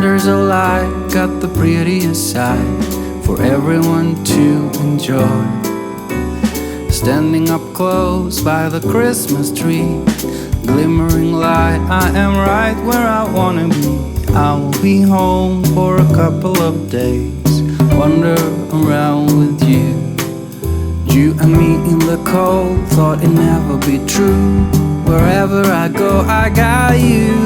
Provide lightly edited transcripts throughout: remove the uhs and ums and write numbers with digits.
wonders all I got the prettiest side for everyone to enjoy. Standing up close by the Christmas tree, glimmering light, I am right where I wanna be. I will be home for a couple of days, wander around with you. You and me in the cold, thought it'd never be true. Wherever I go, I got you.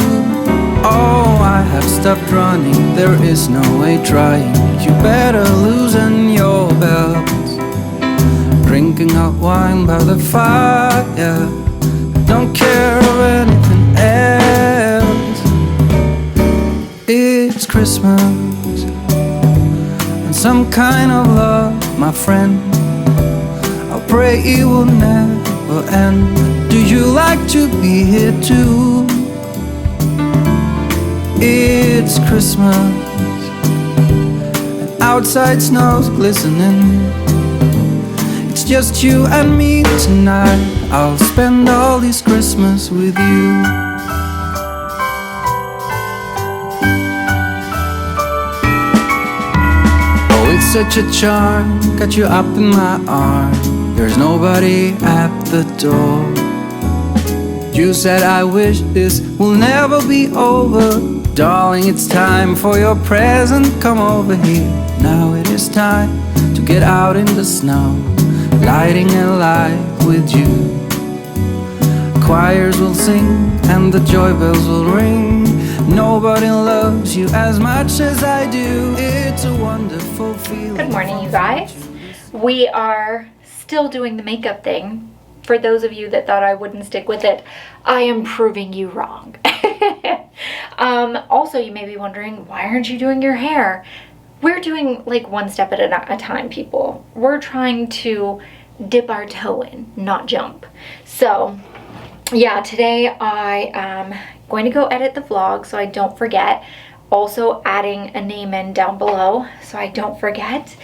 Oh, I have stopped running, there is no way trying. You better loosen your belt. Drinking hot wine by the fire, don't care of anything else. It's Christmas and some kind of love, my friend. I pray it will never end. Do you like to be here too? It's Christmas and outside snow's glistening. It's just you and me tonight. I'll spend all this Christmas with you. Oh, it's such a charm, got you up in my arm. There's nobody at the door. You said I wish this will never be over. Darling, it's time for your present, come over here. Now it is time to get out in the snow, lighting a light with you. Choirs will sing and the joy bells will ring. Nobody loves you as much as I do. It's a wonderful feeling. Good morning, you guys. We are still doing the makeup thing. For those of you that thought I wouldn't stick with it, I am proving you wrong. Also, you may be wondering, why aren't you doing your hair? We're doing like one step at a time, people. We're trying to dip our toe in, not jump. So yeah, today I am going to go edit the vlog so I don't forget. Also adding a name in down below so I don't forget.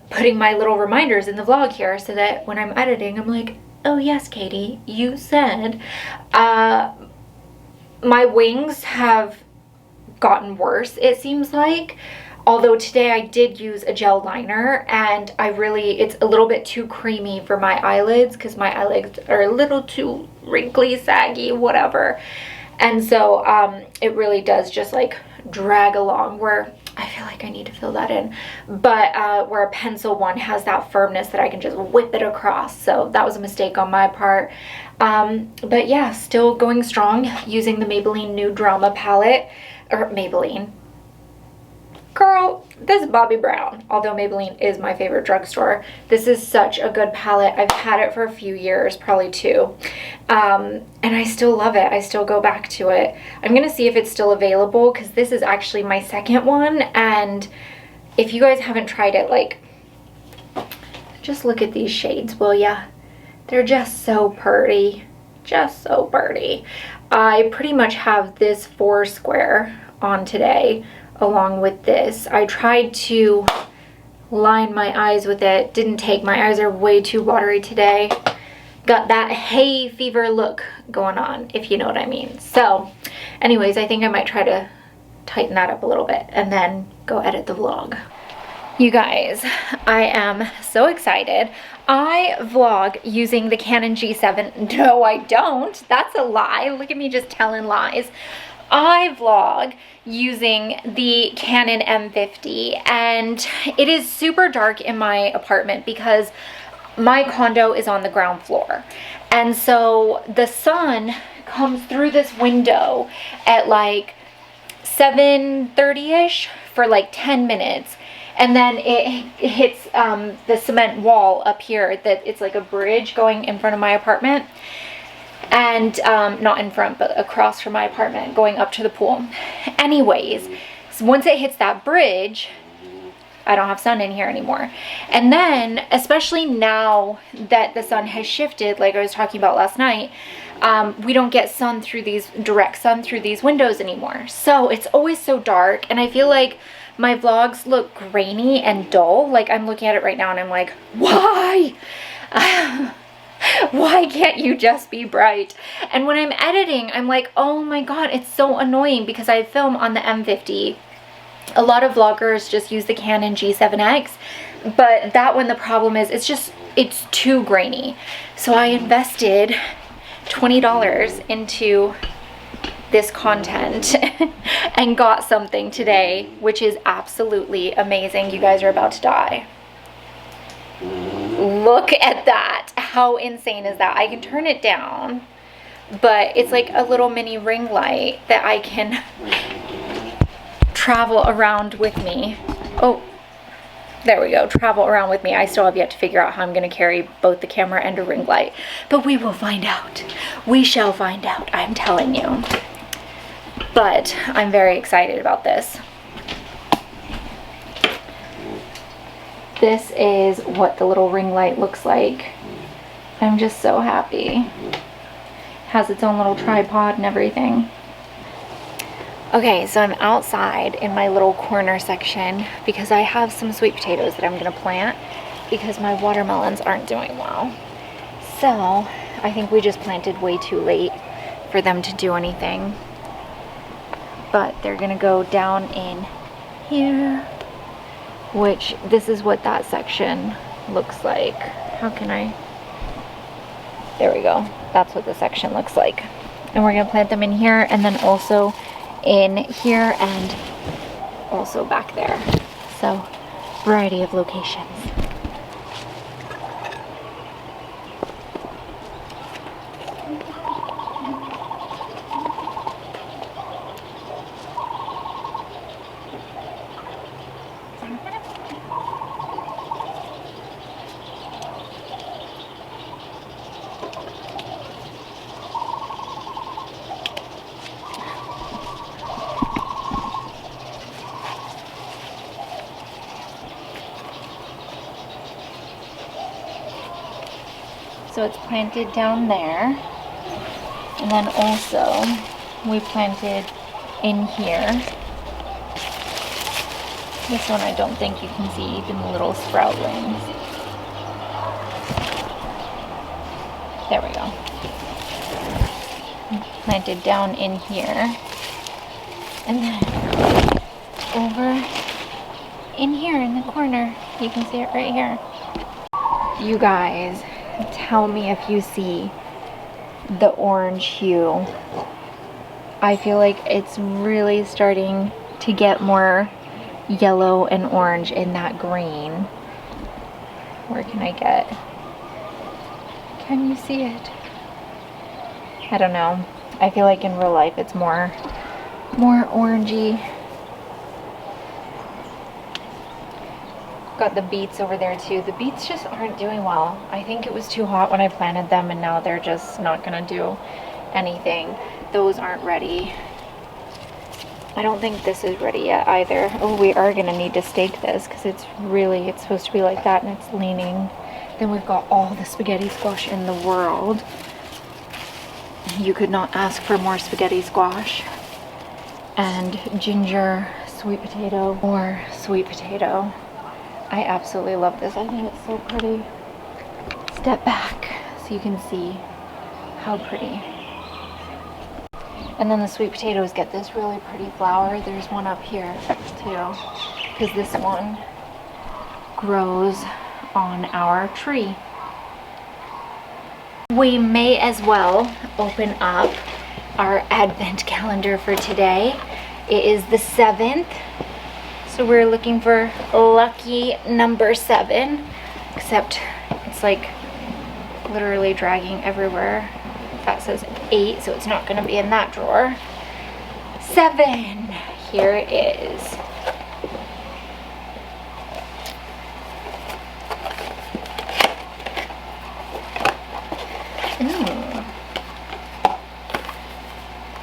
Putting my little reminders in the vlog here so that when I'm editing, I'm like, oh yes, Katie, you said. My wings have gotten worse, it seems like. Although today I did use a gel liner and it's a little bit too creamy for my eyelids because my eyelids are a little too wrinkly, saggy, whatever. And so it really does just like drag along where I feel like I need to fill that in. But where a pencil one has that firmness that I can just whip it across. So that was a mistake on my part. But yeah, still going strong using the Maybelline Nude Drama palette. Or Maybelline. Girl, this is Bobbie Brown, although Maybelline is my favorite drugstore. This is such a good palette. I've had it for a few years, probably 2. And I still love it. I still go back to it. I'm going to see if it's still available because this is actually my second one. And if you guys haven't tried it, like, just look at these shades, will ya? They're just so pretty. Just so pretty. I pretty much have this 4 square on today along with this. I tried to line my eyes with it. Didn't take. My eyes are way too watery today. Got that hay fever look going on, if you know what I mean. So anyways, I think I might try to tighten that up a little bit and then go edit the vlog. You guys, I am so excited. I vlog using the Canon G7. No, I don't. That's a lie. Look at me just telling lies. I vlog using the Canon M50 and it is super dark in my apartment because my condo is on the ground floor. And so the sun comes through this window at like 7:30-ish for like 10 minutes. And then it hits the cement wall up here that it's like a bridge going in front of my apartment. And not in front, but across from my apartment going up to the pool. Anyways, so once it hits that bridge, I don't have sun in here anymore. And then, especially now that the sun has shifted, like I was talking about last night, we don't get sun through these, direct sun through these windows anymore. So it's always so dark, and I feel like my vlogs look grainy and dull. Like I'm looking at it right now and I'm like, why? Why can't you just be bright? And when I'm editing, I'm like, oh my God, it's so annoying because I film on the M50. A lot of vloggers just use the Canon G7X, but that one, the problem is it's too grainy. So I invested $20 into this content and got something today, which is absolutely amazing. You guys are about to die. Look at that. How insane is that? I can turn it down, but it's like a little mini ring light that I can travel around with me. Oh, there we go. Travel around with me. I still have yet to figure out how I'm going to carry both the camera and a ring light, but we will find out. We shall find out, I'm telling you. But I'm very excited about this. This is what the little ring light looks like. I'm just so happy. Has its own little tripod and everything. Okay, so I'm outside in my little corner section because I have some sweet potatoes that I'm gonna plant because my watermelons aren't doing well. So I think we just planted way too late for them to do anything. But they're gonna go down in here, which this is what that section looks like. How can I? There we go. That's what the section looks like. And we're gonna plant them in here and then also in here and also back there. So, variety of locations. So it's planted down there, and then also we planted in here. This one I don't think you can see even the little sproutlings. There we go. Planted down in here, and then over in here in the corner. You can see it right here. You guys, tell me if you see the orange hue. I feel like it's really starting to get more yellow and orange in that green. Where can I get? Can you see it? I don't know. I feel like in real life it's more orangey. Got the beets over there too. The beets just aren't doing well. I think it was too hot when I planted them and now they're just not gonna do anything. Those aren't ready. I don't think this is ready yet either. Oh, we are gonna need to stake this because it's supposed to be like that and it's leaning. Then we've got all the spaghetti squash in the world. You could not ask for more spaghetti squash. And ginger, sweet potato, or sweet potato. I absolutely love this. I think it's so pretty. Step back so you can see how pretty. And then the sweet potatoes get this really pretty flower. There's one up here too, because this one grows on our tree. We may as well open up our advent calendar for today. It is the 7th. So we're looking for lucky number 7, except it's like literally dragging everywhere. That says 8, so it's not going to be in that drawer. 7, here it is.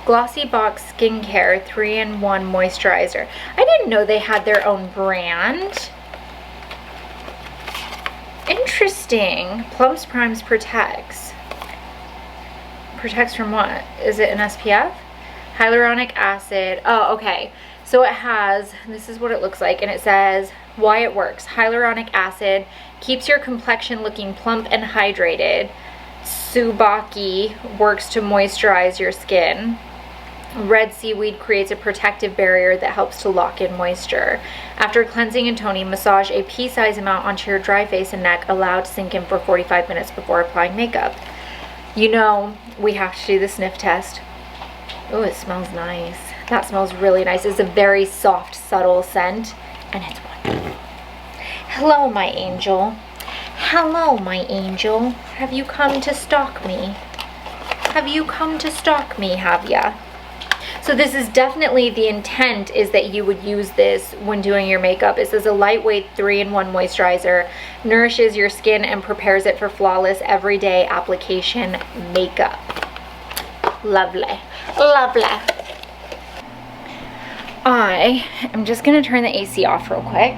Glossy Box Skincare 3-in-1 Moisturizer. I didn't know they had their own brand. Interesting. Plums Primes Protects. Protects from what? Is it an SPF? Hyaluronic acid. Oh, okay. So it has, this is what it looks like, and it says why it works. Hyaluronic acid keeps your complexion looking plump and hydrated. Subaki works to moisturize your skin. Red seaweed creates a protective barrier that helps to lock in moisture. After cleansing and toning, massage a pea-sized amount onto your dry face and neck, allowed to sink in for 45 minutes before applying makeup. You know, we have to do the sniff test. Oh, it smells nice. That smells really nice. It's a very soft, subtle scent, and it's wonderful. Hello, my angel. Hello, my angel. Have you come to stalk me? Have you come to stalk me, have ya? So this is definitely, the intent is that you would use this when doing your makeup. This is a lightweight 3-in-1 moisturizer, nourishes your skin and prepares it for flawless everyday application makeup. Lovely, lovely. I am just gonna turn the AC off real quick.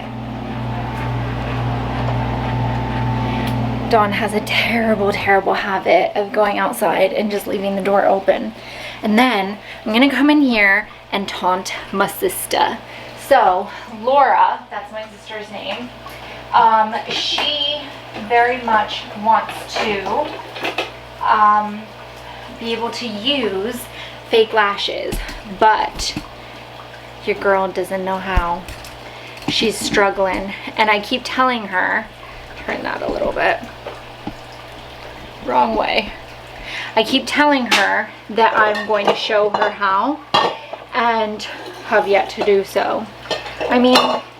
Dawn has a terrible, terrible habit of going outside and just leaving the door open. And then I'm gonna come in here and taunt my sister. So Laura, that's my sister's name, she very much wants to be able to use fake lashes, but your girl doesn't know how. She's struggling, and I keep telling her, turn that a little bit, wrong way. I keep telling her that I'm going to show her how, and have yet to do so. I mean,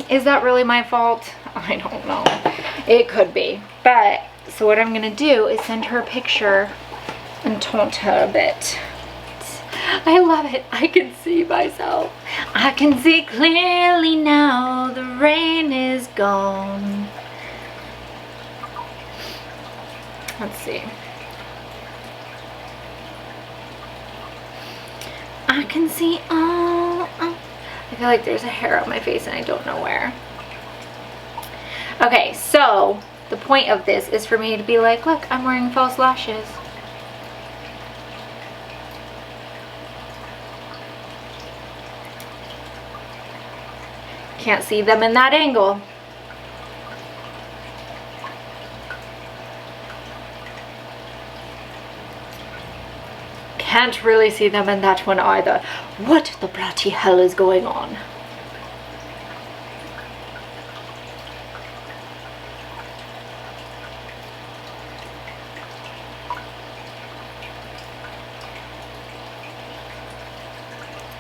is that really my fault? I don't know. It could be. But, so what I'm gonna do is send her a picture and taunt her a bit. I love it. I can see myself. I can see clearly now. The rain is gone. Let's see. I can see all. I feel like there's a hair on my face and I don't know where. Okay, so the point of this is for me to be like, look, I'm wearing false lashes. Can't see them in that angle. Can't really see them in that one either. What the bloody hell is going on?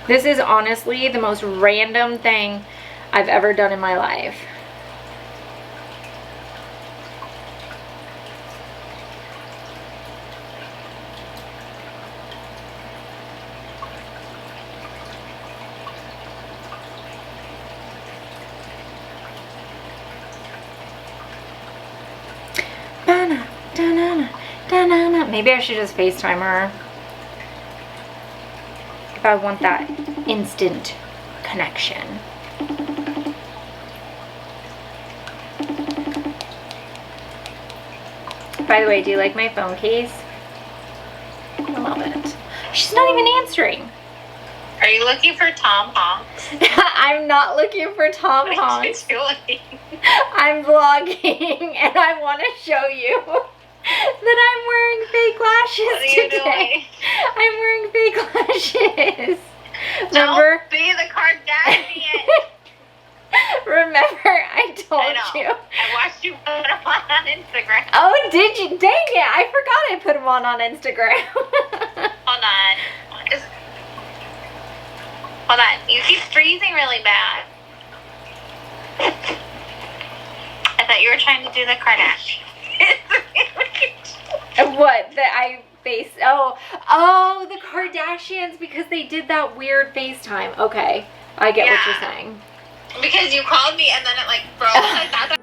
This is honestly the most random thing I've ever done in my life. Maybe I should just FaceTime her if I want that instant connection. By the way, do you like my phone case? I love it. She's not even answering. Are you looking for Tom Honks? I'm not looking for Tom Honks. What are you doing? I'm vlogging and I want to show you that I'm wearing fake lashes What are you today. doing? I'm wearing fake lashes. Don't be the Kardashian. Remember, I told you. I watched you put them on Instagram. Oh, did you? Dang it. I forgot I put them on Instagram. Hold on. Hold on. You keep freezing really bad. I thought you were trying to do the Kardashian. What? That I face? Oh, the Kardashians, because they did that weird FaceTime. Okay, I get what you're saying. Because you called me and then it like froze. I thought that